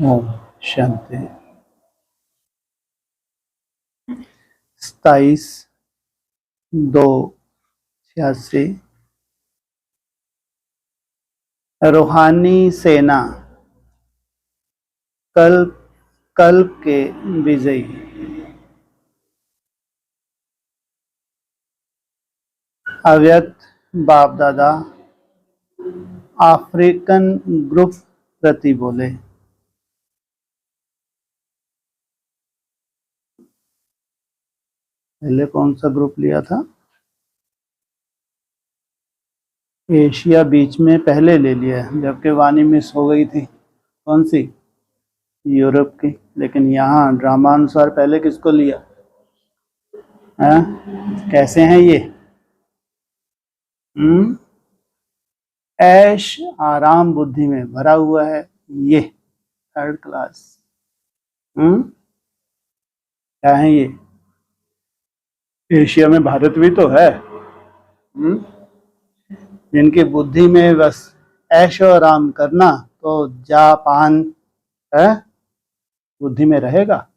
ओम शांति। 27/2/86 रूहानी सेना कल्प कल्प के विजयी। अव्यक्त बाप दादा अफ्रीकन ग्रुप प्रति बोले। पहले कौन सा ग्रुप लिया था? एशिया बीच में पहले ले लिया, जबकि वाणी मिस हो गई थी। कौन सी? यूरोप की। लेकिन यहाँ ड्रामा अनुसार पहले किसको लिया? कैसे हैं ये? ऐश आराम बुद्धि में भरा हुआ है ये थर्ड क्लास। क्या है ये? एशिया में भारत भी तो है। जिनकी बुद्धि में बस ऐश और आराम करना, तो जापान है बुद्धि में रहेगा,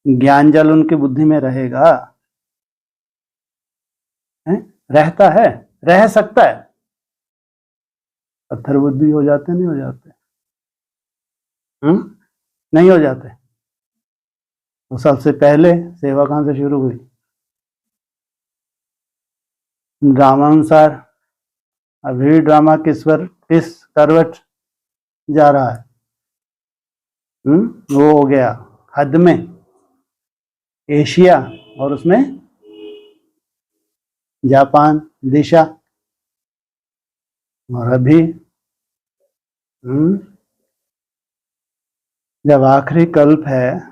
ज्ञान जल उनकी बुद्धि में रहेगा है? रहता है, रह सकता है। पत्थर बुद्धि हो जाते नहीं हो जाते? नहीं हो जाते। तो सबसे पहले सेवा कहां से शुरू हुई? ड्रामा अनुसार अभी ड्रामा किस करवट जा रहा है? वो हो गया हद में एशिया, और उसमें जापान दिशा। और अभी जब आखिरी कल्प है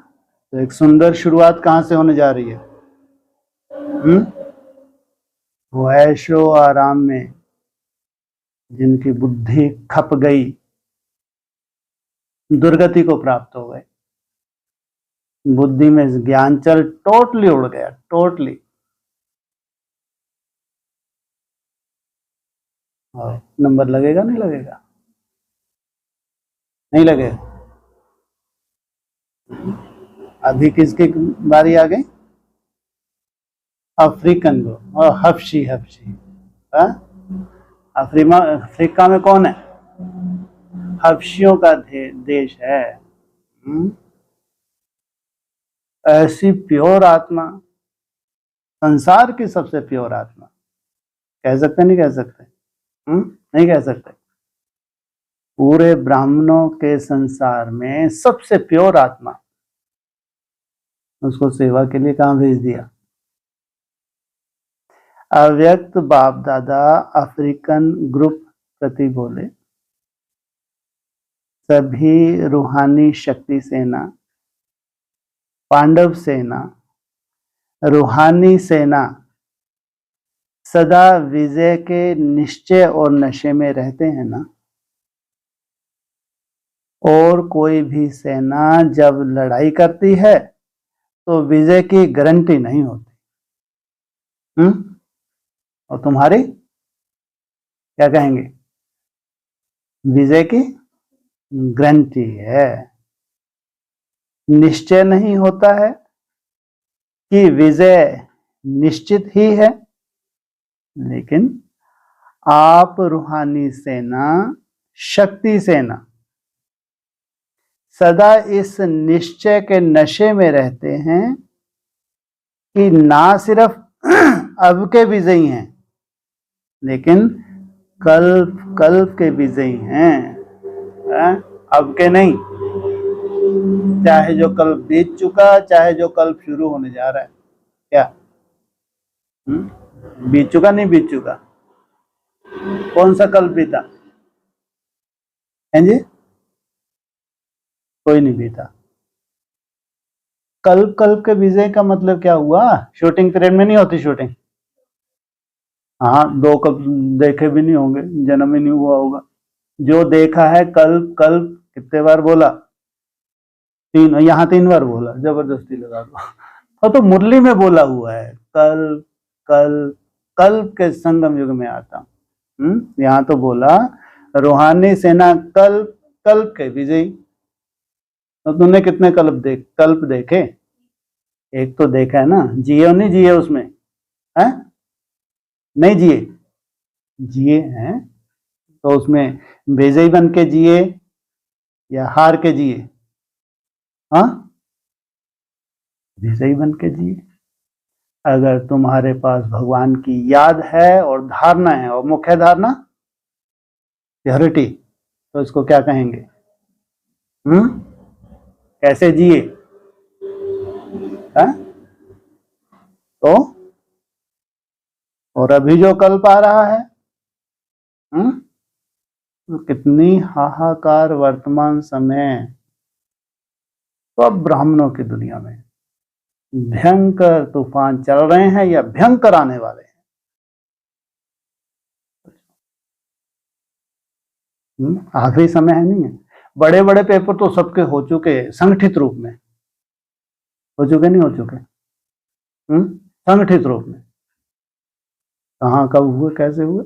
तो एक सुंदर शुरुआत कहां से होने जा रही है? वो ऐशो आराम में जिनकी बुद्धि खप गई, दुर्गति को प्राप्त हो गए। बुद्धि में ज्ञान चल टोटली उड़ गया, टोटली। और नंबर लगेगा नहीं लगेगा? नहीं लगेगा। अभी किसकी बारी आ गई? अफ्रीकन को। और हफ्शी अफ्रीका में कौन है? हफ्शियों का देश है। ऐसी प्योर आत्मा, संसार की सबसे प्योर आत्मा। कह सकते नहीं कह सकते? नहीं कह सकते। पूरे ब्राह्मणों के संसार में सबसे प्योर आत्मा, उसको सेवा के लिए कहां भेज दिया? अव्यक्त बाप दादा अफ्रीकन ग्रुप प्रति बोले। सभी रूहानी शक्ति सेना, पांडव सेना, रूहानी सेना सदा विजय के निश्चय और नशे में रहते हैं ना। और कोई भी सेना जब लड़ाई करती है तो विजय की गारंटी नहीं होती। और तुम्हारी क्या कहेंगे? विजय की गारंटी है। निश्चय नहीं होता है कि विजय निश्चित ही है, लेकिन आप रूहानी सेना, शक्ति सेना सदा इस निश्चय के नशे में रहते हैं कि ना सिर्फ अब के विजयी हैं, लेकिन कल्प कल्प के विजयी हैं। अब के नहीं, चाहे जो कल्प बीत चुका, चाहे जो कल्प शुरू होने जा रहा है। क्या बीत चुका? नहीं बीत चुका? कौन सा कल्प बीता है जी? कोई नहीं बीता। कल्प कल्प के विजय का मतलब क्या हुआ? शूटिंग पीरियड में नहीं होती शूटिंग। हाँ, 2 कल्प देखे भी नहीं होंगे, जन्म ही नहीं हुआ होगा। जो देखा है कल्प कल्प कितने बार बोला? 3। यहाँ 3 बार बोला, जबरदस्ती लगा दो। तो मुरली में बोला हुआ है कल्प कल्प कल्प के संगम युग में आता हूं। यहाँ तो बोला रूहानी सेना कल्प कल्प के विजयी। तो तुमने कितने कल्प देखे? एक तो देखा है ना, जिए और नहीं जिए उसमें, है नहीं जिए, जिए हैं तो उसमें विजयी बन के जिए या हार के जिए? हाँ, विजयी बन के जिए। अगर तुम्हारे पास भगवान की याद है और धारणा है, और मुख्य धारणा प्योरिटी, तो इसको क्या कहेंगे? कैसे जिए? है? तो और अभी जो कल्प आ रहा है, तो कितनी हाहाकार वर्तमान समय, तो अब ब्राह्मणों की दुनिया में भयंकर तूफान चल रहे हैं या भयंकर आने वाले हैं। आखिरी समय है, नहीं है। बड़े बड़े पेपर तो सबके हो चुके, संगठित रूप में हो चुके, नहीं हो चुके? संगठित रूप में कहाँ, कब हुए, कैसे हुए?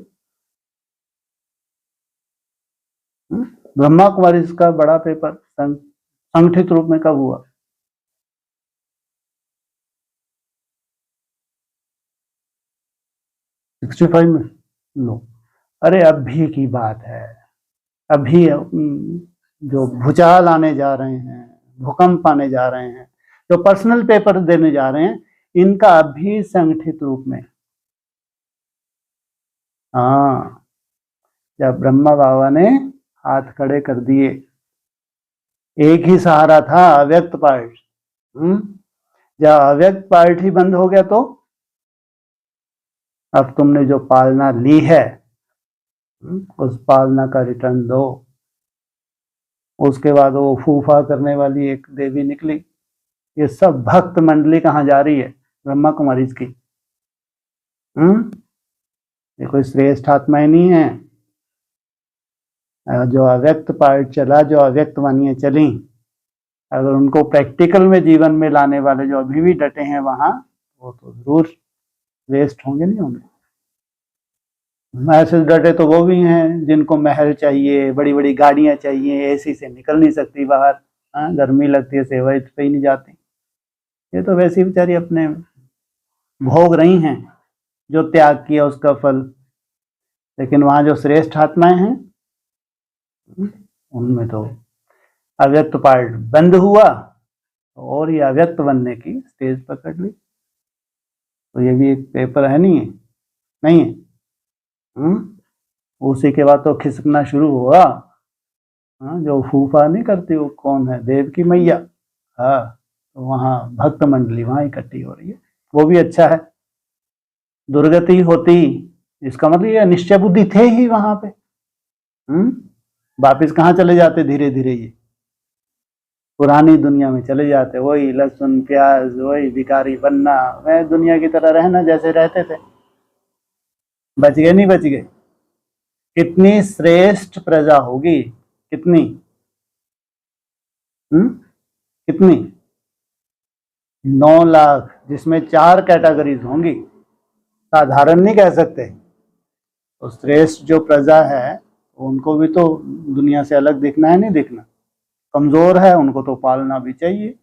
ब्रह्मा कुमारी का बड़ा पेपर संगठित रूप में कब हुआ? '65 में। लो, अरे अभी की बात है, अभी जो भूचाल आने जा रहे हैं, भूकंप आने जा रहे हैं, जो पर्सनल पेपर देने जा रहे हैं, इनका अभी संगठित रूप में। हाँ, जब ब्रह्मा बाबा ने हाथ खड़े कर दिए, एक ही सहारा था, अव्यक्त पार्ट। जब अव्यक्त पार्ट ही बंद हो गया, तो अब तुमने जो पालना ली है, उस पालना का रिटर्न दो। उसके बाद वो फूफा करने वाली एक देवी निकली। ये सब भक्त मंडली कहाँ जा रही है? ब्रह्मा कुमारी की। ये कोई श्रेष्ठ आत्माएं नहीं है। जो अव्यक्त पार्ट चला, जो अव्यक्त वानियां चली, अगर उनको प्रैक्टिकल में जीवन में लाने वाले जो अभी भी डटे हैं वहां, वो तो जरूर श्रेष्ठ होंगे, नहीं होंगे? ऐसे डटे तो वो भी हैं जिनको महल चाहिए, बड़ी बड़ी गाड़ियां चाहिए, एसी से निकल नहीं सकती बाहर, गर्मी लगती है, सेवा पे ही नहीं जाती। ये तो वैसी बेचारी अपने भोग रही हैं जो त्याग किया उसका फल। लेकिन वहां जो श्रेष्ठ आत्माएं हैं, उनमें तो अव्यक्त पार्ट बंद हुआ और ये अव्यक्त बनने की स्टेज पकड़ ली। तो ये भी एक पेपर है, नहीं है? नहीं है? उसी के बाद तो खिसकना शुरू हुआ। जो फूफा नहीं करती, वो कौन है? देव की मैया। हाँ, तो वहाँ भक्त मंडली वहां इकट्ठी हो रही है, वो भी अच्छा है। दुर्गति होती, इसका मतलब ये निश्चय बुद्धि थे ही वहां पे। वापिस कहाँ चले जाते? धीरे धीरे ये पुरानी दुनिया में चले जाते, वही लहसुन प्याज, वही भिखारी बनना, वह दुनिया की तरह रहना जैसे रहते थे। बच गए, नहीं बच गए? कितनी श्रेष्ठ प्रजा होगी, कितनी? कितनी? 9 लाख, जिसमें 4 कैटेगरीज होंगी, साधारण नहीं कह सकते। तो श्रेष्ठ जो प्रजा है, उनको भी तो दुनिया से अलग दिखना है, नहीं दिखना? कमजोर है, उनको तो पालना भी चाहिए।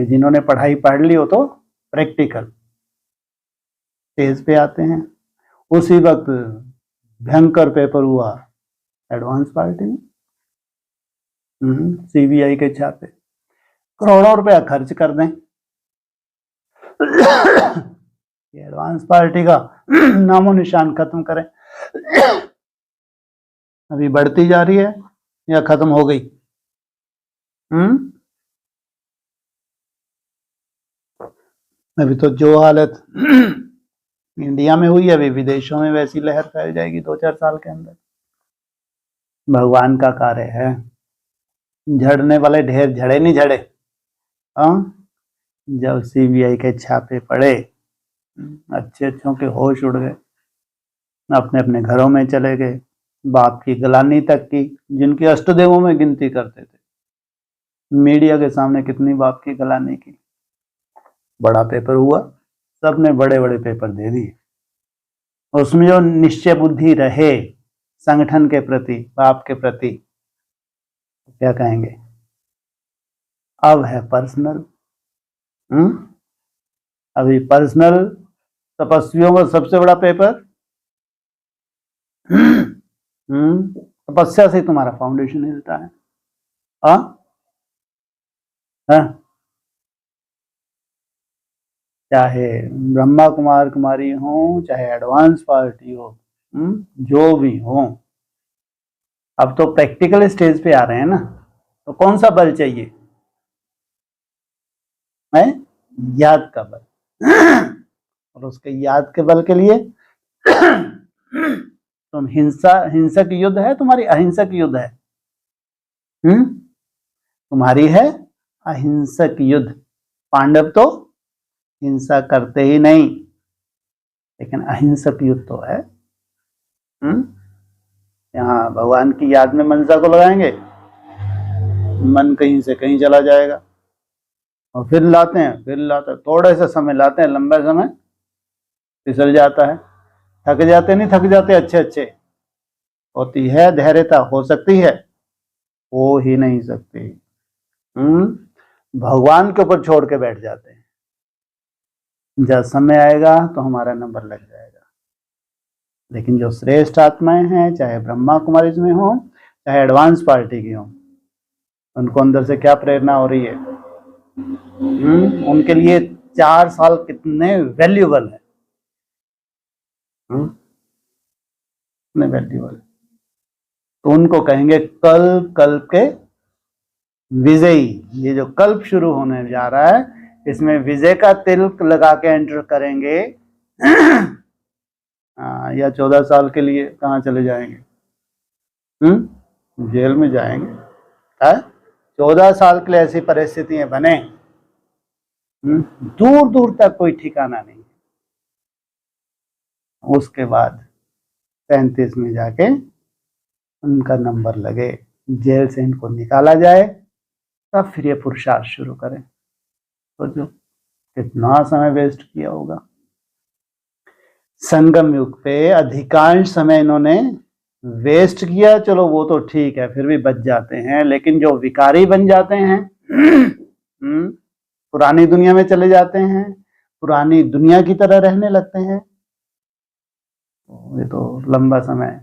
जिन्होंने पढ़ाई पढ़ ली हो तो प्रैक्टिकल स्टेज पे आते हैं। उसी वक्त भयंकर पेपर हुआ एडवांस पार्टी में, सीबीआई के छापे, करोड़ों रुपया खर्च कर दें एडवांस पार्टी का नामो निशान खत्म करें। अभी बढ़ती जा रही है या खत्म हो गई? अभी तो जो हालत इंडिया में हुई, अभी विदेशों में वैसी लहर फैल जाएगी 2-4 साल के अंदर। भगवान का कार्य है, झड़ने वाले ढेर झड़े नहीं झड़े। जब सीबीआई के छापे पड़े, अच्छे अच्छों के होश उड़ गए, अपने अपने घरों में चले गए। बाप की गलानी तक की, जिनकी अष्टदेवों में गिनती करते थे, मीडिया के सामने कितनी बाप की गलानी की। बड़ा पेपर हुआ, सबने बड़े बड़े पेपर दे दिए। उसमें जो निश्चय बुद्धि रहे संगठन के प्रति, बाप के प्रति, क्या कहेंगे? अब है पर्सनल। अभी पर्सनल तपस्वियों का सबसे बड़ा पेपर। तपस्या से तुम्हारा फाउंडेशन हिलता है। हाँ हाँ, चाहे ब्रह्मा कुमार कुमारी हो, चाहे एडवांस पार्टी हो, जो भी हो, अब तो प्रैक्टिकल स्टेज पे आ रहे हैं ना, तो कौन सा बल चाहिए है? याद का बल। और उसके याद के बल के लिए तुम हिंसक युद्ध है, तुम्हारी अहिंसक युद्ध है? तुम्हारी है अहिंसक युद्ध। पांडव तो हिंसा करते ही नहीं, लेकिन अहिंसक युद्ध तो है। यहाँ भगवान की याद में मनसा को लगाएंगे, मन कहीं से कहीं चला जाएगा, और फिर लाते हैं, थोड़े से समय लाते हैं, लंबा समय फिसल जाता है। थक जाते नहीं, थक जाते अच्छे अच्छे, होती है धैर्यता, हो सकती है, हो ही नहीं सकती। भगवान के ऊपर छोड़ के बैठ जाते हैं, जब समय आएगा तो हमारा नंबर लग जाएगा। लेकिन जो श्रेष्ठ आत्माएं हैं, चाहे ब्रह्मा कुमारी में हो, चाहे एडवांस पार्टी की हो, उनको अंदर से क्या प्रेरणा हो रही है? उनके लिए 4 साल कितने वैल्यूबल है, कितने वैल्यूबल। तो उनको कहेंगे कल्प, कल्प के विजयी। ये जो कल्प शुरू होने जा रहा है, इसमें विजय का तिलक लगा के एंटर करेंगे। या 14 साल के लिए कहाँ चले जाएंगे? जेल में जाएंगे। 14 साल के लिए ऐसी परिस्थितियां बने, दूर दूर तक कोई ठिकाना नहीं। उसके बाद 37 में जाके उनका नंबर लगे, जेल से इनको निकाला जाए, तब फिर ये पुरुषार्थ शुरू करें। तो जो कितना समय वेस्ट किया होगा। संगम युग पे अधिकांश समय इन्होंने वेस्ट किया, चलो वो तो ठीक है, फिर भी बच जाते हैं। लेकिन जो विकारी बन जाते हैं, पुरानी दुनिया में चले जाते हैं, पुरानी दुनिया की तरह रहने लगते हैं, ये तो लंबा समय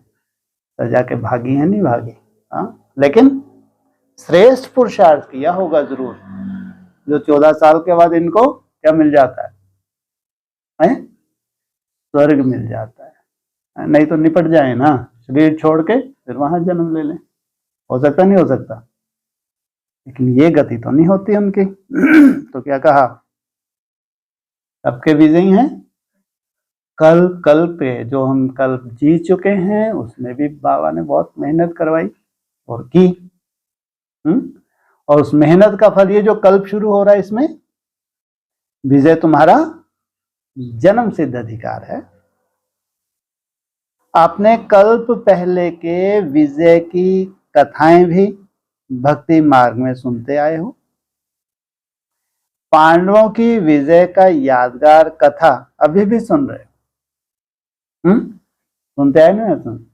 सजा के भागी है, नहीं भागी। लेकिन श्रेष्ठ पुरुषार्थ किया होगा जरूर, जो 14 साल के बाद इनको क्या मिल जाता है? स्वर्ग मिल जाता है। नहीं तो निपट जाए ना, शरीर छोड़ के फिर वहां जन्म ले लें। हो सकता नहीं हो सकता? लेकिन ये गति तो नहीं होती उनकी। तो क्या कहा? सबके विजयी हैं। कल पे जो हम कल जी चुके हैं, उसमें भी बाबा ने बहुत मेहनत करवाई और की। और उस मेहनत का फल ये जो कल्प शुरू हो रहा है, इसमें विजय तुम्हारा जन्म सिद्ध अधिकार है। आपने कल्प पहले के विजय की कथाएं भी भक्ति मार्ग में सुनते आए हो। पांडवों की विजय का यादगार कथा अभी भी सुन रहे हो? सुनते आए ना? सुन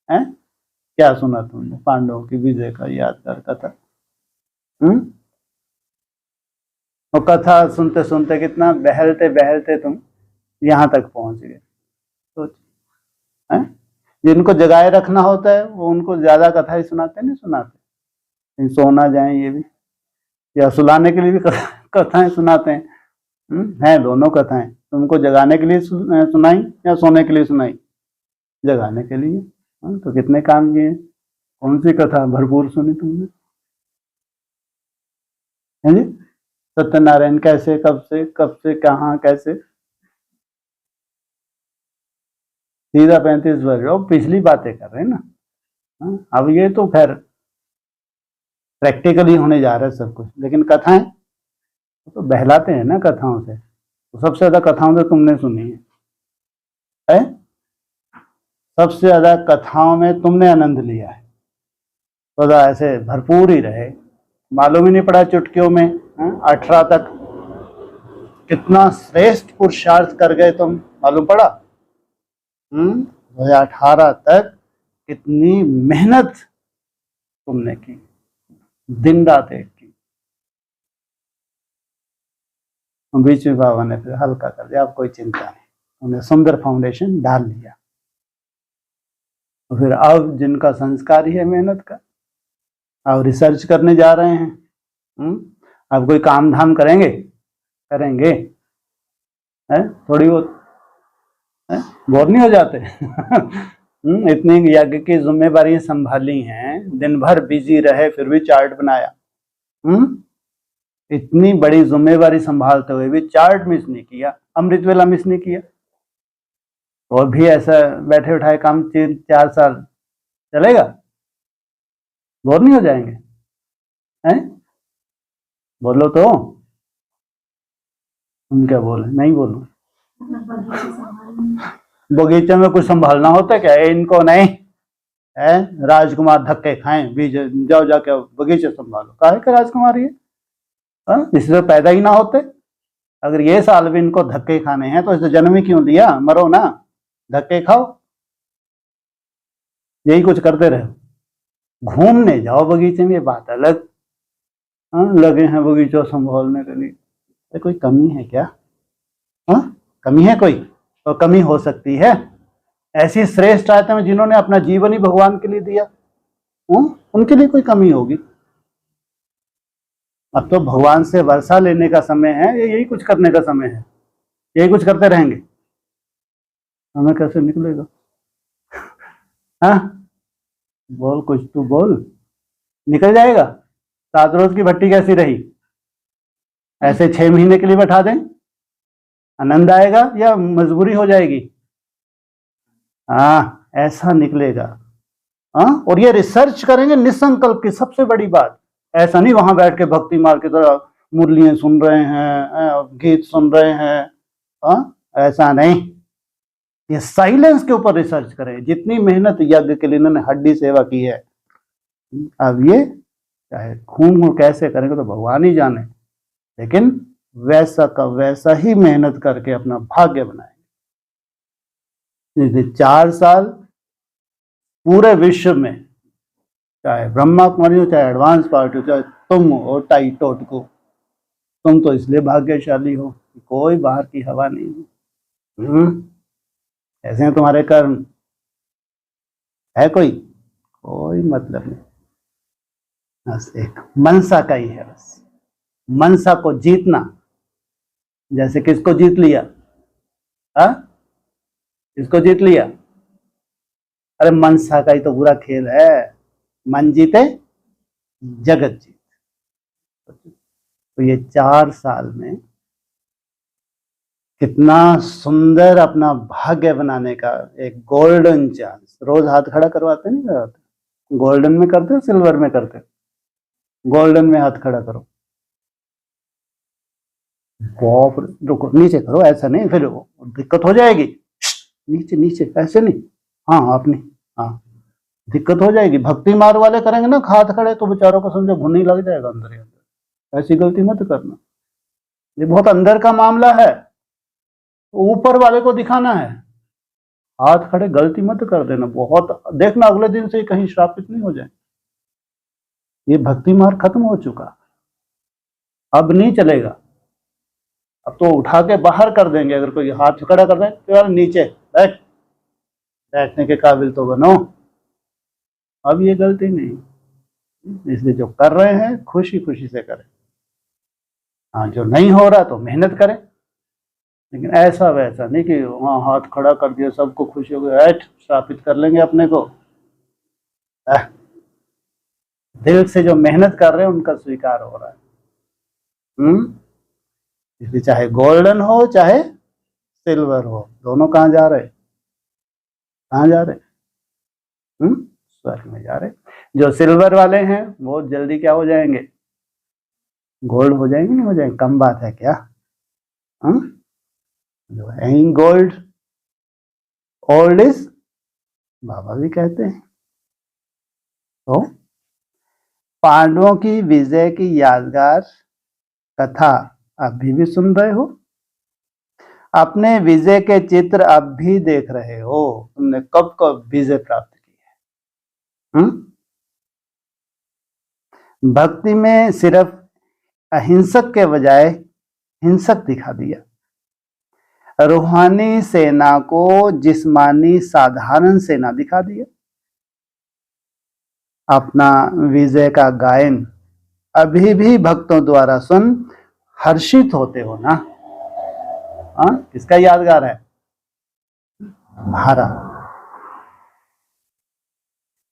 है? क्या सुना तुमने पांडवों की विजय का यादगार कथा? वो कथा सुनते सुनते कितना बहलते बहलते तुम यहां तक पहुंच गए। सोच, जिनको जगाए रखना होता है वो उनको ज्यादा कथा ही सुनाते, नहीं सुनाते, सोना जाए ये भी, या सुलाने के लिए भी कथाएं सुनाते हैं। हैं दोनों कथाएं। तुमको जगाने के लिए सुनाई या सोने के लिए सुनाई? जगाने के लिए। तो कितने काम किए। कौन सी कथा भरपूर सुनी तुमने? है जी? सत्यनारायण कैसे, कब से कहाँ, कैसे? सीधा 35 वर्ष। और पिछली बातें कर रहे हैं ना। अब ये तो खैर प्रैक्टिकली होने जा रहा है सब कुछ, लेकिन कथाएं तो बहलाते हैं ना कथाओं से। तो सबसे ज्यादा कथाओं से तुमने सुनी है? सबसे ज्यादा कथाओं में तुमने आनंद लिया है। तो ऐसे भरपूर ही रहे, मालूम ही नहीं पड़ा चुटकियों में। 18 तक कितना श्रेष्ठ पुरुषार्थ कर गए तुम, मालूम पड़ा? 2018 तक कितनी मेहनत तुमने की, दिन रात एक की। बीच में बाबा ने फिर हल्का कर दिया, अब कोई चिंता नहीं, उन्हें सुंदर फाउंडेशन डाल लिया। तो फिर अब जिनका संस्कार ही है मेहनत का, अब रिसर्च करने जा रहे हैं। अब कोई काम धाम करेंगे है? थोड़ी बहुत बोर नहीं हो जाते? इतनी यज्ञ की जिम्मेवारी संभाली हैं, दिन भर बिजी रहे फिर भी चार्ट बनाया। इतनी बड़ी जिम्मेवारी संभालते हुए भी चार्ट मिस नहीं किया, अमृत वेला मिस नहीं किया। और भी ऐसा बैठे उठाए काम 4 साल चलेगा? बोर नहीं हो जाएंगे? हैं? बोलो तो। तुम क्या बोले? नहीं बोलो। बगीचे में कुछ संभालना होता है क्या? इनको नहीं है, राजकुमार धक्के खाएं, बीज जाओ जाके बगीचे संभालो। काहे का राजकुमार ये? इसलिए पैदा ही ना होते। अगर ये साल भी इनको धक्के खाने हैं तो इसे जन्म ही क्यों दिया? मरो ना, धक्के खाओ, यही कुछ करते रहो। घूमने जाओ बगीचे में, ये बात अलग। लगे हैं बगीचा संभालने के लिए, कोई कमी है क्या? कमी है कोई? तो कमी हो सकती है। ऐसी श्रेष्ठ आयतन में जिन्होंने अपना जीवन ही भगवान के लिए दिया, उनके लिए कोई कमी होगी? अब तो भगवान से वर्षा लेने का समय है, यही कुछ करने का समय है, यही कुछ करते रहेंगे। हमें कैसे निकलेगा? बोल, कुछ तो बोल। निकल जाएगा? 7 रोज की भट्टी कैसी रही? ऐसे 6 महीने के लिए बैठा दें, आनंद आएगा या मजबूरी हो जाएगी? ऐसा निकलेगा। और ये रिसर्च करेंगे निसंकल्प की, सबसे बड़ी बात। ऐसा नहीं वहां बैठ के भक्ति मार्ग की तरह मुरलियां सुन रहे हैं, गीत सुन रहे हैं, ऐसा नहीं। ये साइलेंस के ऊपर रिसर्च करें। जितनी मेहनत यज्ञ के लिए इन्होंने हड्डी सेवा की है, अब ये चाहे खून कैसे करेंगे तो भगवान ही जाने, लेकिन वैसा का वैसा ही मेहनत करके अपना भाग्य बनाएंगे। 4 साल पूरे विश्व में, चाहे ब्रह्मा कुमारी हो, चाहे एडवांस पार्टी हो, चाहे तुम हो टाई टोट को, तुम तो इसलिए भाग्यशाली हो कि कोई बाहर की हवा नहीं। ऐसे हैं तुम्हारे कर्म, है कोई मतलब नहीं। बस एक मनसा का ही है, बस मनसा को जीतना। जैसे किसको जीत लिया? किसको जीत लिया? अरे मनसा का ही तो पूरा खेल है, मन जीते जगत जीत। तो ये 4 साल में कितना सुंदर अपना भाग्य बनाने का एक गोल्डन चांस। रोज हाथ खड़ा करवाते नहीं करवाते? गोल्डन में करते हो, सिल्वर में करते हो? गोल्डन में हाथ खड़ा करो। बाप रे, रुको, नीचे करो, ऐसा नहीं, फिर दिक्कत हो जाएगी। नीचे नीचे, ऐसे नहीं। आप नहीं, दिक्कत हो जाएगी। भक्ति मार्ग वाले करेंगे ना हाथ खड़े, तो बेचारों को समझो घुन ही लग जाएगा अंदर ही अंदर। ऐसी गलती मत करना, ये बहुत अंदर का मामला है, ऊपर वाले को दिखाना है। हाथ खड़े गलती मत कर देना, बहुत देखना अगले दिन से कहीं श्रापित नहीं हो जाए। ये भक्ति मार्ग खत्म हो चुका, अब नहीं चलेगा। अब तो उठा के बाहर कर देंगे। अगर कोई हाथ खड़ा कर दे तो यार नीचे बैठने के काबिल तो बनो। अब ये गलती नहीं, इसलिए जो कर रहे हैं खुशी खुशी से करें। जो नहीं हो रहा तो मेहनत करें, लेकिन ऐसा वैसा नहीं कि वहाँ हाथ खड़ा कर दिया सबको खुशी हो गई, श्रापित कर लेंगे अपने को। दिल से जो मेहनत कर रहे हैं उनका स्वीकार हो रहा है। इसलिए चाहे गोल्डन हो चाहे सिल्वर हो, दोनों कहाँ जा रहे? स्वर्ग में जा रहे। जो सिल्वर वाले हैं वो जल्दी क्या हो जाएंगे? गोल्ड हो जाएंगे, नहीं हो जाएंगे? कम बात है क्या? जो है ही गोल्ड, ओल्ड इज, बाबा भी कहते हैं। तो पांडवों की विजय की यादगार कथा अभी भी सुन रहे हो, अपने विजय के चित्र अब भी देख रहे हो। तुमने कब कब विजय प्राप्त की है? भक्ति में सिर्फ अहिंसक के बजाय हिंसक दिखा दिया। रूहानी सेना को जिस्मानी साधारण सेना दिखा दिया। अपना विजय का गायन अभी भी भक्तों द्वारा सुन हर्षित होते हो ना? हाँ, किसका यादगार है? हमारा।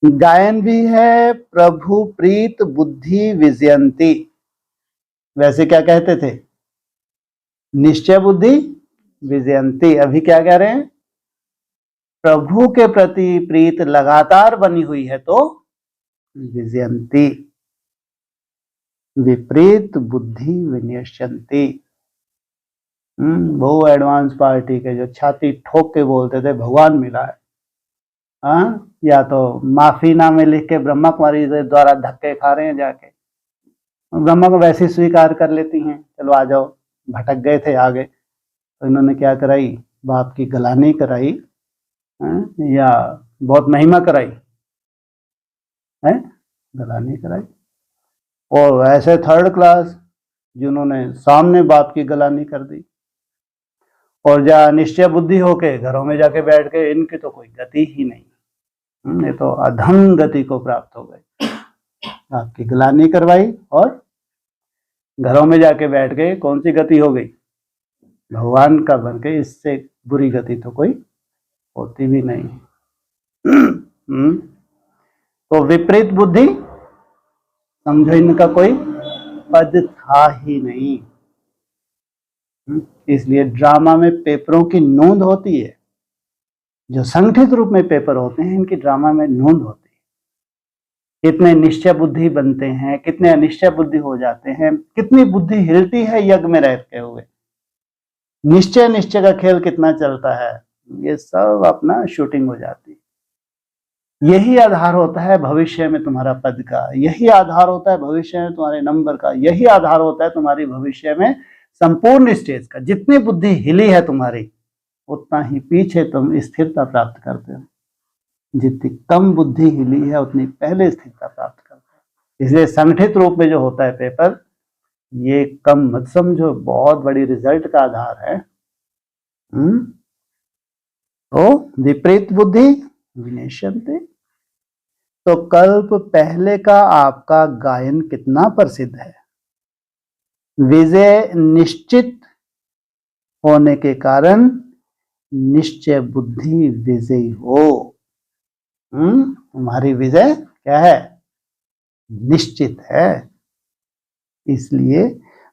गायन भी है प्रभु प्रीत बुद्धि विजयंती। वैसे क्या कहते थे? निश्चय बुद्धि विजयंती। अभी क्या कह रहे हैं? प्रभु के प्रति प्रीत लगातार बनी हुई है तो विजयंती। विपरीत बुद्धि विनश्यंती। वो एडवांस पार्टी के जो छाती ठोक के बोलते थे भगवान मिला है, हाँ, या तो माफीनामे लिख के ब्रह्मा कुमारी द्वारा धक्के खा रहे हैं जाके, ब्रह्मा को वैसे ही स्वीकार कर लेती हैं, चलो आ जाओ, भटक गए थे आगे। तो इन्होंने क्या कराई? बाप की गलानी कराई, या बहुत महिमा कराई है, गलानी कराई। और ऐसे थर्ड क्लास जिन्होंने सामने बाप की गलानी कर दी, और जा निश्चय बुद्धि होके घरों में जाके बैठ के इनकी तो कोई गति ही नहीं, ये तो अधम गति को प्राप्त हो गए। आपकी गलानी करवाई और घरों में जाके बैठ के कौन सी गति हो गई? भगवान का बन के। इससे बुरी गति तो कोई होती भी नहीं। तो विपरीत बुद्धि समझो, इनका कोई पद था ही नहीं। इसलिए ड्रामा में पेपरों की नोंद होती है। जो संगठित रूप में पेपर होते हैं, इनकी ड्रामा में नोंद होती है। कितने निश्चय बुद्धि बनते हैं, कितने अनिश्चय बुद्धि हो जाते हैं, कितनी बुद्धि हिलती है यज्ञ में रहते हुए, निश्चय का खेल कितना चलता है, ये सब अपना शूटिंग हो जाती है। यही आधार होता है भविष्य में तुम्हारा पद का, यही आधार होता है भविष्य में तुम्हारे नंबर का, यही आधार होता है तुम्हारी भविष्य में संपूर्ण स्टेज का। जितनी बुद्धि हिली है तुम्हारी, उतना ही पीछे तुम स्थिरता प्राप्त करते हो। जितनी कम बुद्धि हिली है, उतनी पहले स्थिरता प्राप्त करते हो। इसलिए संगठित रूप में जो होता है पेपर, ये कम मत समझो, बहुत बड़ी रिजल्ट का आधार है। तो विपरीत बुद्धि विनश्यन्ते। तो कल्प पहले का आपका गायन कितना प्रसिद्ध है। विजय निश्चित होने के कारण निश्चय बुद्धि विजयी हो। तुम्हारी विजय क्या है? निश्चित है। इसलिए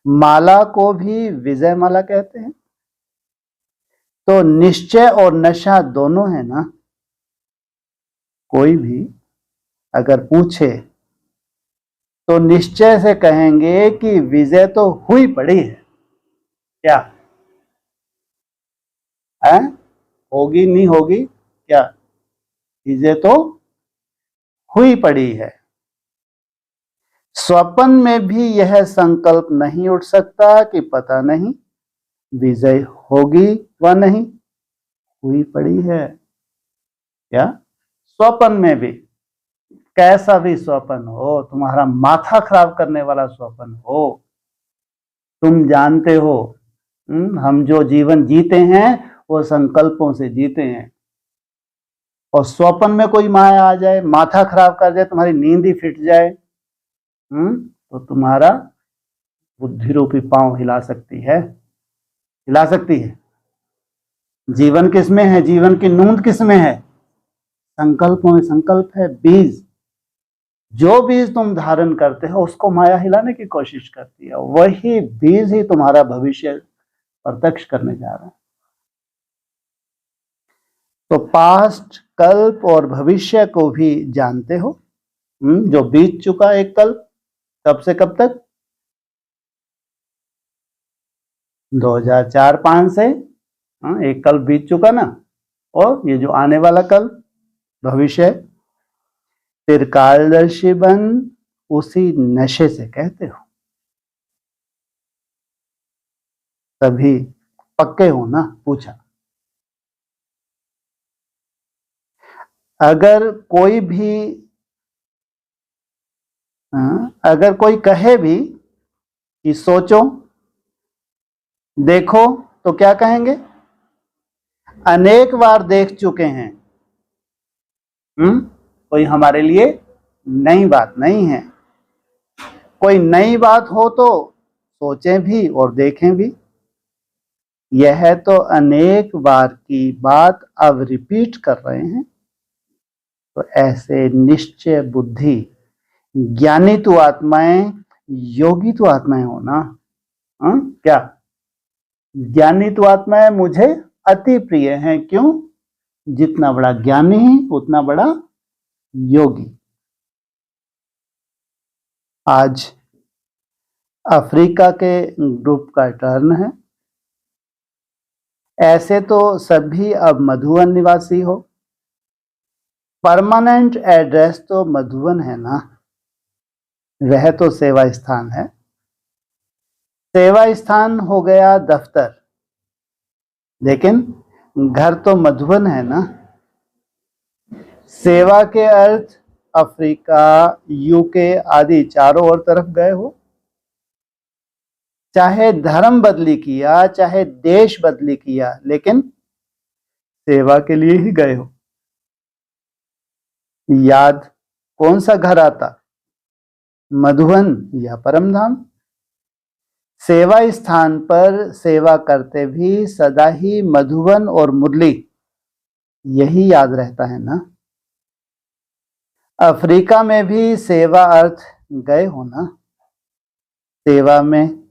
माला को भी विजय माला कहते हैं। तो निश्चय और नशा दोनों है ना। कोई भी अगर पूछे तो निश्चय से कहेंगे कि विजय तो हुई पड़ी है। क्या है? होगी नहीं होगी क्या? विजय तो हुई पड़ी है। स्वप्न में भी यह संकल्प नहीं उठ सकता कि पता नहीं विजय होगी व नहीं, हुई पड़ी है। क्या? स्वप्न में भी, कैसा भी स्वप्न हो, तुम्हारा माथा खराब करने वाला स्वप्न हो, तुम जानते हो हम जो जीवन जीते हैं वो संकल्पों से जीते हैं। और स्वप्न में कोई माया आ जाए, माथा खराब कर जाए, तुम्हारी नींद ही फिट जाए, तो तुम्हारा बुद्धि रूपी पांव हिला सकती है, हिला सकती है। जीवन किसमें है? जीवन की नूंद किसमें है? संकल्पों में। संकल्प है बीज। जो बीज तुम धारण करते हो उसको माया हिलाने की कोशिश करती है। वही बीज ही तुम्हारा भविष्य प्रत्यक्ष करने जा रहा है। तो पास्ट, कल्प और भविष्य को भी जानते हो। जो बीत चुका एक कल्प, कब से कब तक? 2004-5 से एक कल्प बीत चुका ना। और ये जो आने वाला कल्प भविष्य, फिर कालदर्शी बन उसी नशे से कहते हो। तभी पक्के हो ना? पूछा। अगर कोई भी अगर कोई कहे भी कि सोचो देखो तो क्या कहेंगे? अनेक बार देख चुके हैं। कोई हमारे लिए नई बात नहीं है। कोई नई बात हो तो सोचें भी और देखें भी। यह तो अनेक बार की बात अब रिपीट कर रहे हैं। तो ऐसे निश्चय बुद्धि ज्ञानी तो आत्माएं, योगी तो आत्माएं हो ना। क्या? ज्ञानी तो आत्माएं मुझे अति प्रिय हैं। क्यों? जितना बड़ा ज्ञानी है उतना बड़ा योगी। आज अफ्रीका के ग्रुप का टर्न है। ऐसे तो सभी अब मधुवन निवासी हो। परमानेंट एड्रेस तो मधुवन है ना, वह तो सेवा स्थान है। सेवा स्थान हो गया दफ्तर, लेकिन घर तो मधुबन है ना। सेवा के अर्थ अफ्रीका, यूके आदि चारों ओर तरफ गए हो। चाहे धर्म बदली किया, चाहे देश बदली किया, लेकिन सेवा के लिए ही गए हो। याद कौन सा घर आता? मधुबन या परमधाम? सेवा स्थान पर सेवा करते भी सदा ही मधुबन और मुरली यही याद रहता है ना। अफ्रीका में भी सेवा अर्थ गए हो ना। सेवा में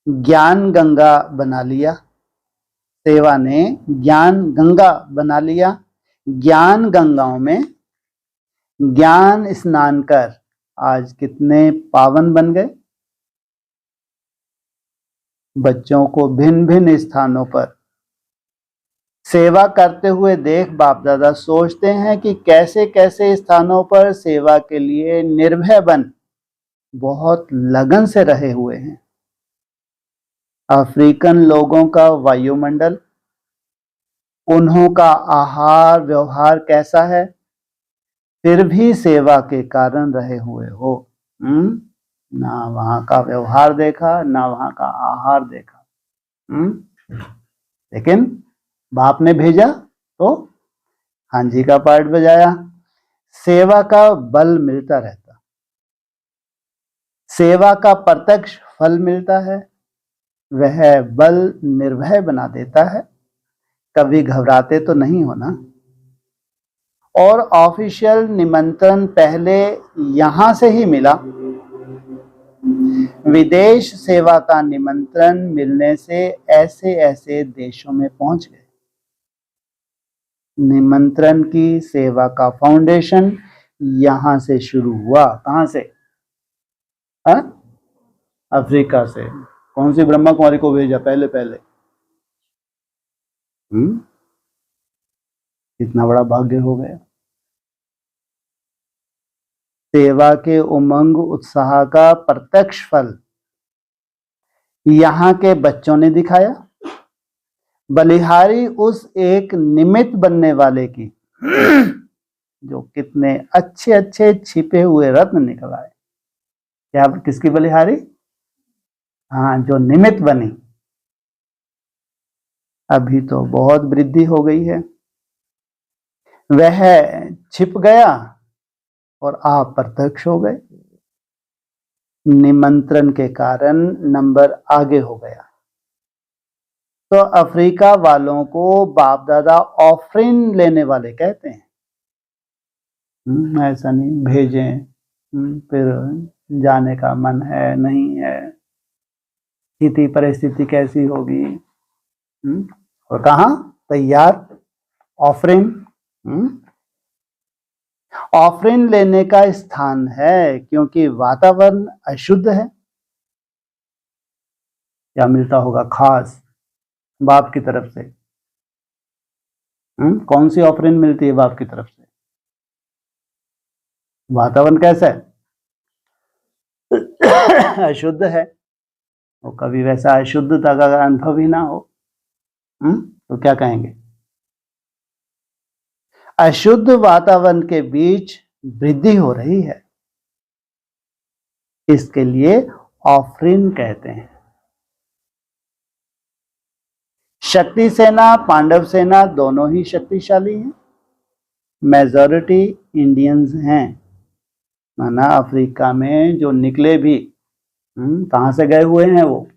ज्ञान गंगा बना लिया। सेवा ने ज्ञान गंगा बना लिया। ज्ञान गंगाओं में ज्ञान स्नान कर आज कितने पावन बन गए। बच्चों को भिन्न भिन्न स्थानों पर सेवा करते हुए देख बाप दादा सोचते हैं कि कैसे कैसे स्थानों पर सेवा के लिए निर्भय बन बहुत लगन से रहे हुए हैं। अफ्रीकन लोगों का वायुमंडल, उन्हों का आहार व्यवहार कैसा है, फिर भी सेवा के कारण रहे हुए हो। ना वहां का व्यवहार देखा, ना वहां का आहार देखा। लेकिन बाप ने भेजा तो हाँ जी का पार्ट बजाया। सेवा का बल मिलता रहता, सेवा का प्रत्यक्ष फल मिलता है। वह बल निर्भय बना देता है। कभी घबराते तो नहीं हो ना। और ऑफिशियल निमंत्रण पहले यहां से ही मिला। विदेश सेवा का निमंत्रण मिलने से ऐसे ऐसे देशों में पहुंच गए। निमंत्रण की सेवा का फाउंडेशन यहां से शुरू हुआ। कहां से? अफ्रीका से। कौन सी ब्रह्मा कुमारी को भेजा पहले पहले? कितना बड़ा भाग्य हो गया। सेवा के उमंग उत्साह का प्रत्यक्ष फल यहां के बच्चों ने दिखाया। बलिहारी उस एक निमित्त बनने वाले की जो कितने अच्छे अच्छे छिपे हुए रत्न निकल आए। क्या किसकी बलिहारी? हाँ, जो निमित्त बनी। अभी तो बहुत वृद्धि हो गई है। वह छिप गया और आप प्रत्यक्ष हो गए। निमंत्रण के कारण नंबर आगे हो गया। तो अफ्रीका वालों को बाप दादा ऑफरिंग लेने वाले कहते हैं। ऐसा नहीं भेजें फिर जाने का मन है नहीं है, स्थिति परिस्थिति कैसी होगी। और कहाँ तैयार ऑफरिंग। ऑफरिंग लेने का स्थान है, क्योंकि वातावरण अशुद्ध है। क्या मिलता होगा खास बाप की तरफ से? कौन सी ऑफरिंग मिलती है बाप की तरफ से? वातावरण कैसा है? अशुद्ध है। तो कभी वैसा अशुद्धता का अगर अनुभव ही ना हो तो क्या कहेंगे? अशुद्ध वातावरण के बीच वृद्धि हो रही है, इसके लिए ऑफरिंग कहते हैं। शक्ति सेना, पांडव सेना दोनों ही शक्तिशाली हैं। मेजॉरिटी इंडियंस हैं, माना अफ्रीका में जो निकले भी कहाँ से गए हुए हैं, वो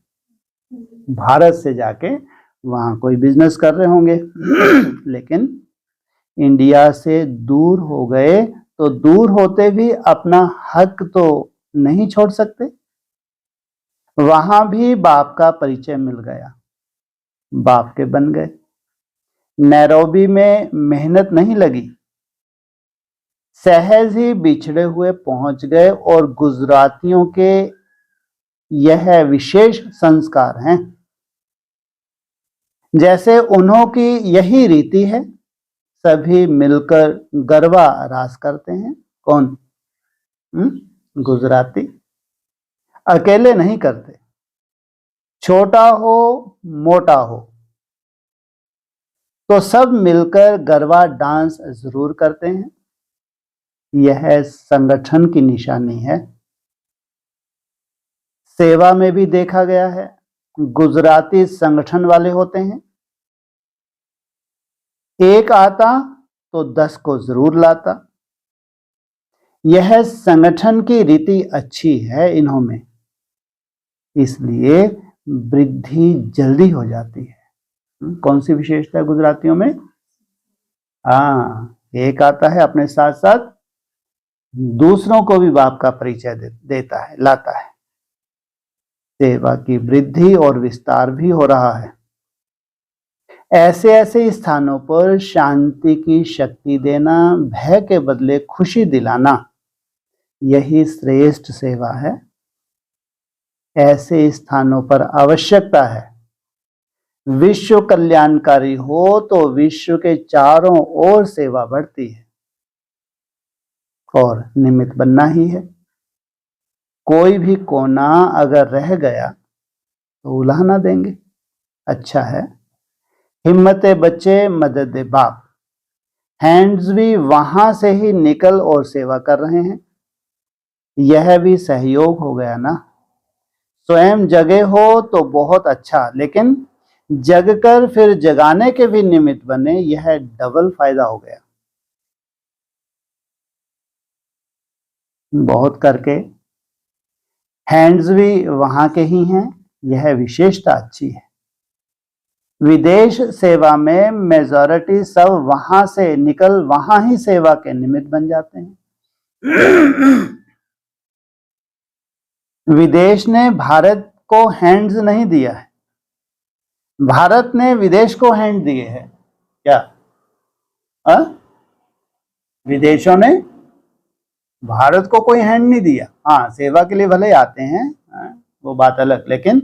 भारत से जाके वहां कोई बिजनेस कर रहे होंगे लेकिन इंडिया से दूर हो गए, तो दूर होते भी अपना हक तो नहीं छोड़ सकते। वहां भी बाप का परिचय मिल गया, बाप के बन गए। नैरोबी में मेहनत नहीं लगी, सहज ही बिछड़े हुए पहुंच गए। और गुजरातियों के यह विशेष संस्कार हैं। जैसे उन्हों की यही रीति है, सभी मिलकर गरबा रास करते हैं। कौन? गुजराती अकेले नहीं करते, छोटा हो मोटा हो तो सब मिलकर गरबा डांस जरूर करते हैं। यह संगठन की निशानी है। सेवा में भी देखा गया है, गुजराती संगठन वाले होते हैं। एक आता तो 10 को जरूर लाता। यह संगठन की रीति अच्छी है इन्हों में, इसलिए वृद्धि जल्दी हो जाती है। कौन सी विशेषता है गुजरातियों में? हाँ, एक आता है, अपने साथ साथ दूसरों को भी बाप का परिचय देता है, लाता है। सेवा की वृद्धि और विस्तार भी हो रहा है। ऐसे ऐसे स्थानों पर शांति की शक्ति देना, भय के बदले खुशी दिलाना, यही श्रेष्ठ सेवा है। ऐसे स्थानों पर आवश्यकता है। विश्व कल्याणकारी हो तो विश्व के चारों ओर सेवा बढ़ती है और निमित्त बनना ही है। कोई भी कोना अगर रह गया तो उलाहना देंगे। अच्छा है, हिम्मते बच्चे मदद दे बाप। हैंड्स भी वहां से ही निकल और सेवा कर रहे हैं। यह भी सहयोग हो गया ना। स्वयं जगे हो तो बहुत अच्छा, लेकिन जग कर फिर जगाने के भी निमित्त बने, यह डबल फायदा हो गया। बहुत करके हैंड्स भी वहां के ही हैं, यह विशेषता अच्छी है। विदेश सेवा में मेजॉरिटी सब वहां से निकल वहां ही सेवा के निमित्त बन जाते हैं। विदेश ने भारत को हैंड्स नहीं दिया है, भारत ने विदेश को हैंड दिए हैं। क्या? विदेशों ने भारत को कोई हैंड नहीं दिया। हाँ, सेवा के लिए भले आते हैं, वो बात अलग, लेकिन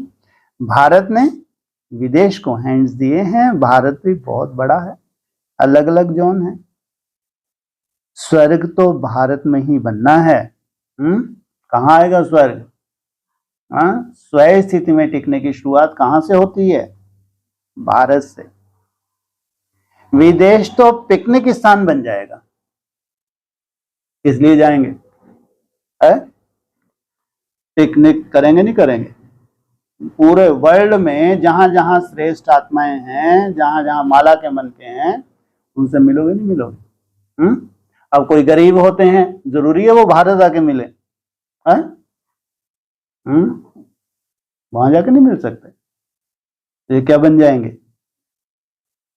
भारत ने विदेश को हैंड्स दिए हैं। भारत भी बहुत बड़ा है, अलग अलग जोन है। स्वर्ग तो भारत में ही बनना है। कहाँ आएगा स्वर्ग? स्वयं स्थिति में टिकने की शुरुआत कहां से होती है? भारत से। विदेश तो पिकनिक स्थान बन जाएगा, इसलिए जाएंगे। पिकनिक करेंगे नहीं करेंगे? पूरे वर्ल्ड में जहां जहां श्रेष्ठ आत्माएं हैं, जहां जहां माला के मन के हैं, उनसे मिलोगे नहीं मिलोगे? अब कोई गरीब होते हैं, जरूरी है वो भारत आके मिले? वहां जाके नहीं मिल सकते। ये क्या बन जाएंगे?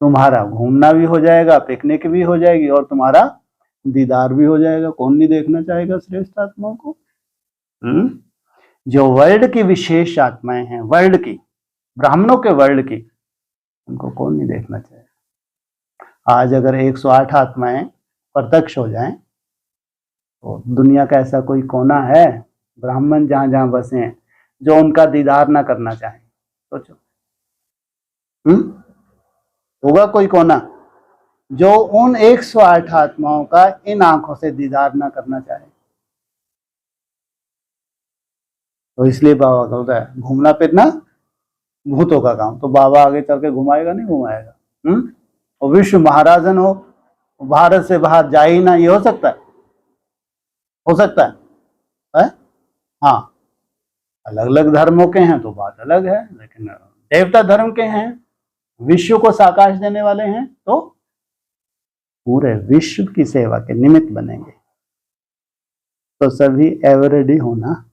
तुम्हारा घूमना भी हो जाएगा, पिकनिक भी हो जाएगी और तुम्हारा दीदार भी हो जाएगा। कौन नहीं देखना चाहेगा श्रेष्ठ आत्माओं को? जो वर्ल्ड की विशेष आत्माएं हैं, वर्ल्ड की, ब्राह्मणों के वर्ल्ड की, उनको कौन नहीं देखना चाहेगा? आज अगर 108 आत्माएं प्रत्यक्ष हो जाएं तो दुनिया का ऐसा कोई कोना है, ब्राह्मण जहां जहां बसे हैं, जो उनका दीदार ना करना चाहे? सोचो। होगा कोई कोना जो उन 108 आत्माओं का इन आंखों से दीदार ना करना चाहे? तो इसलिए बाबा का होता है घूमना फिरना भूतों का काम। तो बाबा आगे चल के घुमाएगा नहीं घुमाएगा? और विश्व महाराजन हो, भारत से बाहर जा ही ना, ये हो सकता है? हो सकता है? हाँ, अलग अलग धर्मों के हैं तो बात अलग है, लेकिन देवता धर्म के हैं विश्व को साकाश देने वाले हैं तो पूरे विश्व की सेवा के निमित्त बनेंगे। तो सभी एवर रेडी होना।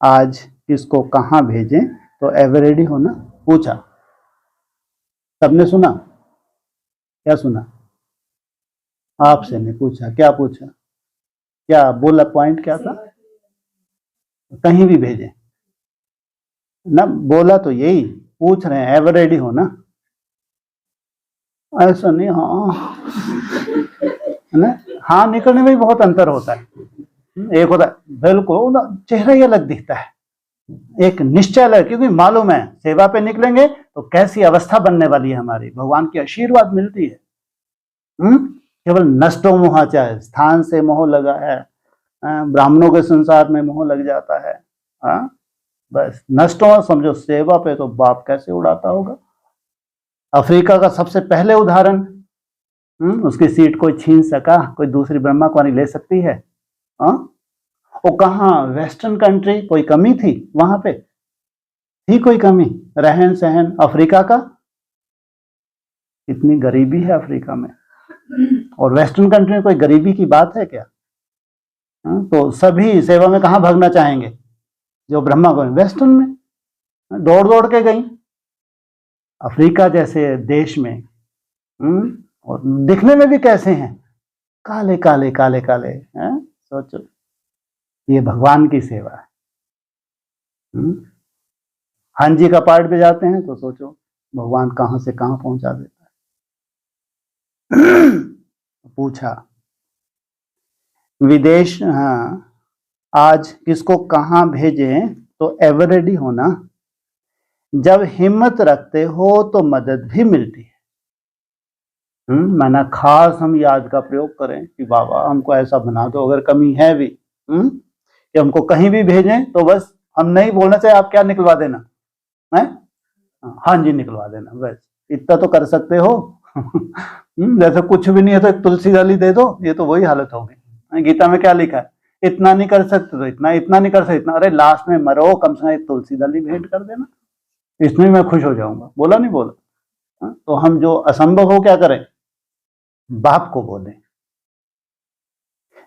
आज किसको कहाँ भेजें, तो एवर रेडी होना। पूछा, सबने सुना? क्या सुना? आपसे नहीं पूछा, क्या पूछा? क्या बोला? पॉइंट क्या था? कहीं भी भेजें ना, बोला तो यही पूछ रहे हैं, एवर रेडी हो ना। ऐसा नहीं, हाँ ना, हाँ निकलने में भी बहुत अंतर होता है। एक होता है बिल्कुल चेहरा ही अलग दिखता है, एक निश्चय अलग, क्योंकि मालूम है सेवा पे निकलेंगे तो कैसी अवस्था बनने वाली है हमारी, भगवान की आशीर्वाद मिलती है। केवल नष्टो मोहाचा है, स्थान से मोह लगा है, ब्राह्मणों के संसार में मोह लग जाता है। बस नष्टो समझो, सेवा पे तो बाप कैसे उड़ाता होगा। अफ्रीका का सबसे पहले उदाहरण, उसकी सीट कोई छीन सका? कोई दूसरी ब्रह्मा कुमारी ले सकती है? वो कहाँ वेस्टर्न कंट्री, कोई कमी थी वहां पे? थी कोई कमी? रहन सहन अफ्रीका का, इतनी गरीबी है अफ्रीका में, और वेस्टर्न कंट्री में कोई गरीबी की बात है क्या? तो सभी सेवा में कहाँ भागना चाहेंगे? जो ब्रह्मा को वेस्टर्न में दौड़ दौड़ के गई, अफ्रीका जैसे देश में। और दिखने में भी कैसे हैं, काले काले काले काले हैं। सोचो, ये भगवान की सेवा है। हाँ जी का पार्ट पे जाते हैं तो सोचो भगवान कहाँ से कहाँ पहुंचा देता है। पूछा विदेश, हाँ आज किसको कहाँ भेजें, तो एवर रेडी होना। जब हिम्मत रखते हो तो मदद भी मिलती है। माना खास हम याद का प्रयोग करें कि बाबा हमको ऐसा बना दो, अगर कमी है भी कि हमको कहीं भी भेजें तो बस हम नहीं बोलना चाहिए आप क्या निकलवा देना है, हाँ जी निकलवा देना, बस इतना तो कर सकते हो। जैसे कुछ भी नहीं है तो एक तुलसी डाली दे दो, ये तो वही हालत होगी। गीता में क्या लिखा है, इतना नहीं कर सकते तो इतना, इतना नहीं कर सकते इतना, अरे लास्ट में मरो कम से कम एक तुलसी डाली भेंट कर देना, इसमें मैं खुश हो जाऊंगा। बोला नहीं बोला? तो हम जो असंभव हो क्या करें, बाप को बोलें।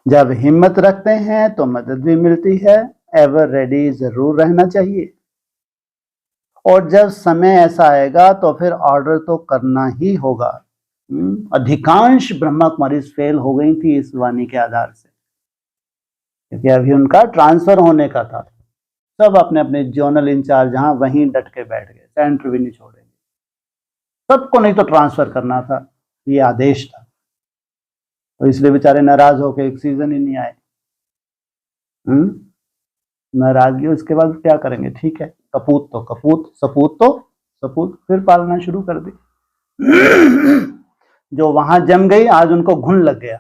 जब हिम्मत रखते हैं तो मदद भी मिलती है, एवर रेडी जरूर रहना चाहिए। और जब समय ऐसा आएगा तो फिर ऑर्डर तो करना ही होगा। अधिकांश ब्रह्मा कुमारी फेल हो गई थी इस वाणी के आधार से, क्योंकि अभी उनका ट्रांसफर होने का था। सब अपने अपने जोनल इंचार्ज जहां वहीं डट के बैठ गए, सेंटर भी नहीं छोड़ेंगे, सबको नहीं तो ट्रांसफर करना था, ये आदेश था। तो इसलिए बेचारे नाराज होकर एक सीजन ही नहीं आए। नाराजगी, उसके बाद क्या करेंगे, ठीक है कपूत तो कपूत, सपूत तो सपूत, फिर पालना शुरू कर दी। जो वहां जम गई आज उनको घुन लग गया।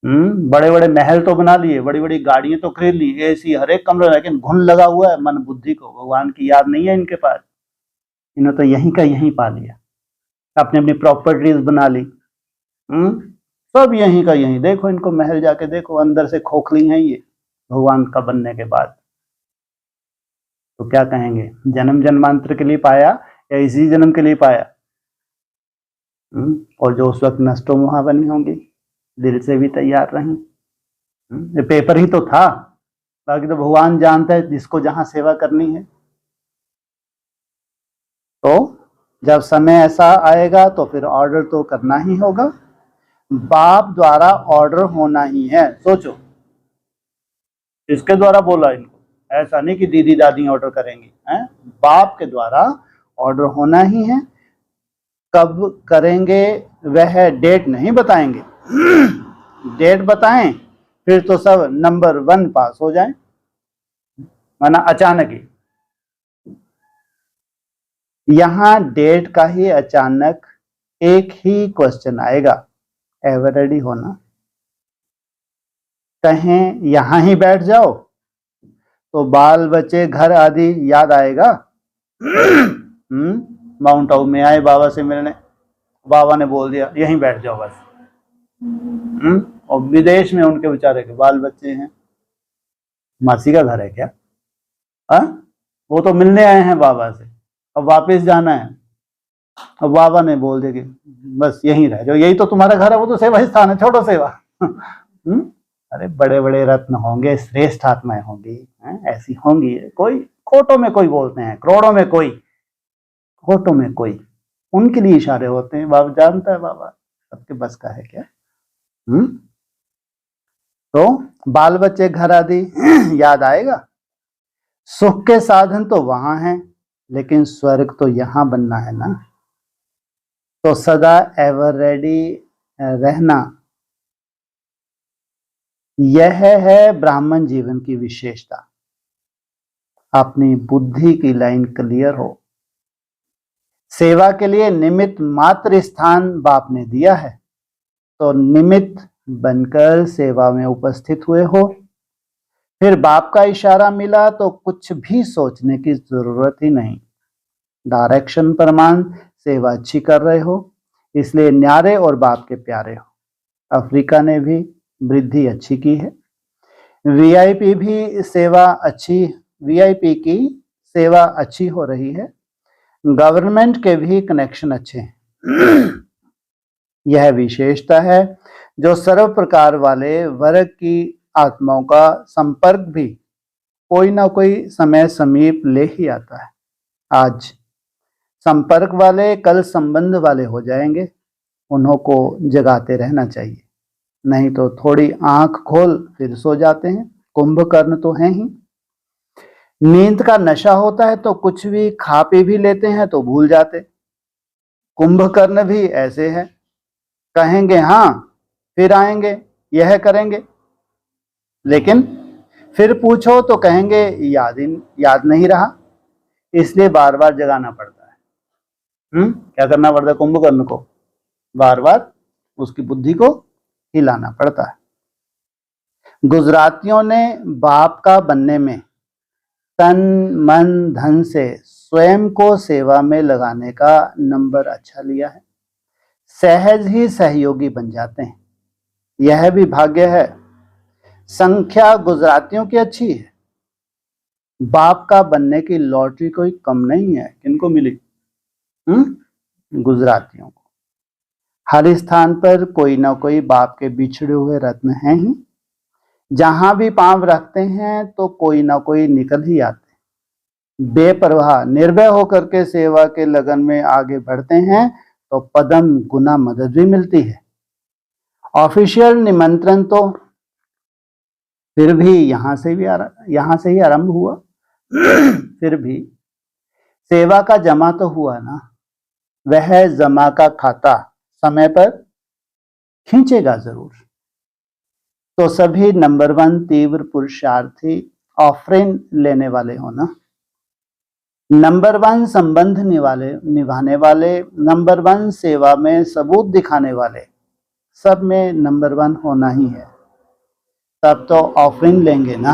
बड़े बड़े महल तो बना लिए, बड़ी बड़ी गाड़ियां तो खरीद ली, एसी हर एक कमरे, लेकिन घुन लगा हुआ है मन बुद्धि को, भगवान की याद नहीं है इनके पास। इन्होंने तो यहीं का यहीं पा लिया, अपनी अपनी प्रॉपर्टीज बना ली, सब यहीं का यहीं। देखो इनको महल जाके देखो, अंदर से खोखली हैं ये भगवान का बनने के बाद। तो क्या कहेंगे, जन्म जन्मांतर के लिए पाया या इसी जन्म के लिए पाया? और जो उस वक्त नष्टो मोहा बनी होंगी, दिल से भी तैयार रही। ये पेपर ही तो था, बाकी तो भगवान जानता है जिसको जहां सेवा करनी है। तो जब समय ऐसा आएगा तो फिर ऑर्डर तो करना ही होगा, बाप द्वारा ऑर्डर होना ही है। सोचो इसके द्वारा बोला इनको, ऐसा नहीं कि दीदी दादी ऑर्डर करेंगी, हैं? बाप के द्वारा ऑर्डर होना ही है। कब करेंगे वह डेट नहीं बताएंगे। डेट बताएं फिर तो सब नंबर 1 पास हो जाए, माना अचानक ही। यहां डेट का ही अचानक एक ही क्वेश्चन आएगा, एवर रेडी होना। कहें यहां ही बैठ जाओ तो बाल बच्चे घर आदि याद आएगा। माउंट आबू में आए बाबा से मिलने, बाबा ने बोल दिया यहीं बैठ जाओ बस। और विदेश में उनके बेचारे के बाल बच्चे हैं, मासी का घर है क्या? वो तो मिलने आए हैं बाबा से, अब वापस जाना है, अब बाबा ने बोल दिया कि बस यहीं रह जाओ, यही तो तुम्हारा घर है, वो तो सेवा स्थान है, छोड़ो सेवा। अरे बड़े बड़े रत्न होंगे, श्रेष्ठ आत्माएं होंगी, ऐसी होंगी, कोई कोटों में कोई बोलते हैं, करोड़ों में कोई, कोटों में कोई, उनके लिए इशारे होते हैं। बाबा जानता है, बाबा सबके बस का है क्या। तो बाल बच्चे घर आदि याद आएगा। सुख के साधन तो वहां हैं, लेकिन स्वर्ग तो यहां बनना है ना। तो सदा एवर रेडी रहना, यह है ब्राह्मण जीवन की विशेषता। अपनी बुद्धि की लाइन क्लियर हो, सेवा के लिए निमित्त मात्र स्थान बाप ने दिया है, तो निमित्त बनकर सेवा में उपस्थित हुए हो। फिर बाप का इशारा मिला तो कुछ भी सोचने की जरूरत ही नहीं, डायरेक्शन प्रमाण सेवा अच्छी कर रहे हो, इसलिए न्यारे और बाप के प्यारे हो। अफ्रीका ने भी वृद्धि अच्छी की है, वीआईपी भी सेवा अच्छी, वीआईपी की सेवा अच्छी हो रही है, गवर्नमेंट के भी कनेक्शन अच्छे हैं। यह विशेषता है जो सर्व प्रकार वाले वर्ग की आत्माओं का संपर्क भी कोई ना कोई समय समीप ले ही आता है। आज संपर्क वाले कल संबंध वाले हो जाएंगे, उन्हों को जगाते रहना चाहिए, नहीं तो थोड़ी आंख खोल फिर सो जाते हैं। कुंभकर्ण तो हैं ही, नींद का नशा होता है तो कुछ भी खा पी भी लेते हैं तो भूल जाते। कुंभकर्ण भी ऐसे है, कहेंगे हाँ फिर आएंगे, यह करेंगे, लेकिन फिर पूछो तो कहेंगे याद नहीं रहा, इसलिए बार बार जगाना पड़ता है। क्या करना पड़ता है कुंभकर्ण को, बार बार उसकी बुद्धि को हिलाना पड़ता है। गुजरातियों ने बाप का बनने में तन मन धन से स्वयं को सेवा में लगाने का नंबर अच्छा लिया है, सहज ही सहयोगी बन जाते हैं। यह भी भाग्य है। संख्या गुजरातियों की अच्छी है, बाप का बनने की लॉटरी कोई कम नहीं है। किनको मिली? गुजरातियों को। हर स्थान पर कोई ना कोई बाप के बिछड़े हुए रत्न हैं ही, जहां भी पांव रखते हैं तो कोई ना कोई निकल ही आते। बेपरवाह निर्भय होकर के सेवा के लगन में आगे बढ़ते हैं तो पदम गुना मदद भी मिलती है। ऑफिशियल निमंत्रण तो फिर भी यहाँ से ही आरंभ हुआ। फिर भी सेवा का जमा तो हुआ ना, वह जमा का खाता समय पर खींचेगा जरूर। तो सभी नंबर 1 तीव्र पुरुषार्थी ऑफरिंग लेने वाले हो ना, नंबर 1 संबंध निभाने वाले, नंबर 1 सेवा में सबूत दिखाने वाले, सब में नंबर 1 होना ही है। तब तो ऑफरिंग लेंगे ना,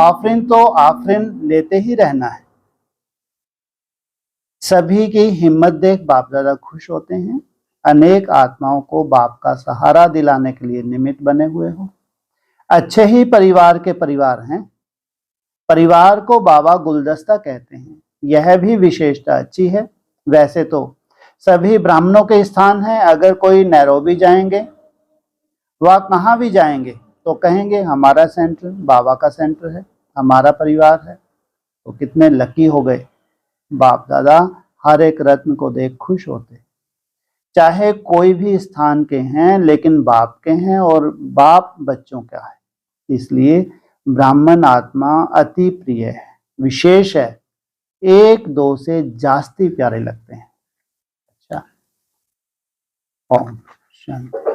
ऑफरिंग तो ऑफरिंग लेते ही रहना है। सभी की हिम्मत देख बाप दादा खुश होते हैं। अनेक आत्माओं को बाप का सहारा दिलाने के लिए निमित्त बने हुए हो। अच्छे ही परिवार के परिवार हैं, परिवार को बाबा गुलदस्ता कहते हैं, यह भी विशेषता अच्छी है। वैसे तो सभी ब्राह्मणों के स्थान हैं, अगर कोई नैरोबी जाएंगे वह कहाँ भी जाएंगे तो कहेंगे हमारा सेंटर बाबा का सेंटर है, हमारा परिवार है। तो कितने लकी हो गए, बाप दादा हर एक रत्न को देख खुश होते। चाहे कोई भी स्थान के हैं लेकिन बाप के हैं, और बाप बच्चों का है, इसलिए ब्राह्मण आत्मा अति प्रिय है, विशेष है, 1-2 से जास्ती प्यारे लगते हैं। अच्छा, ओम शांति।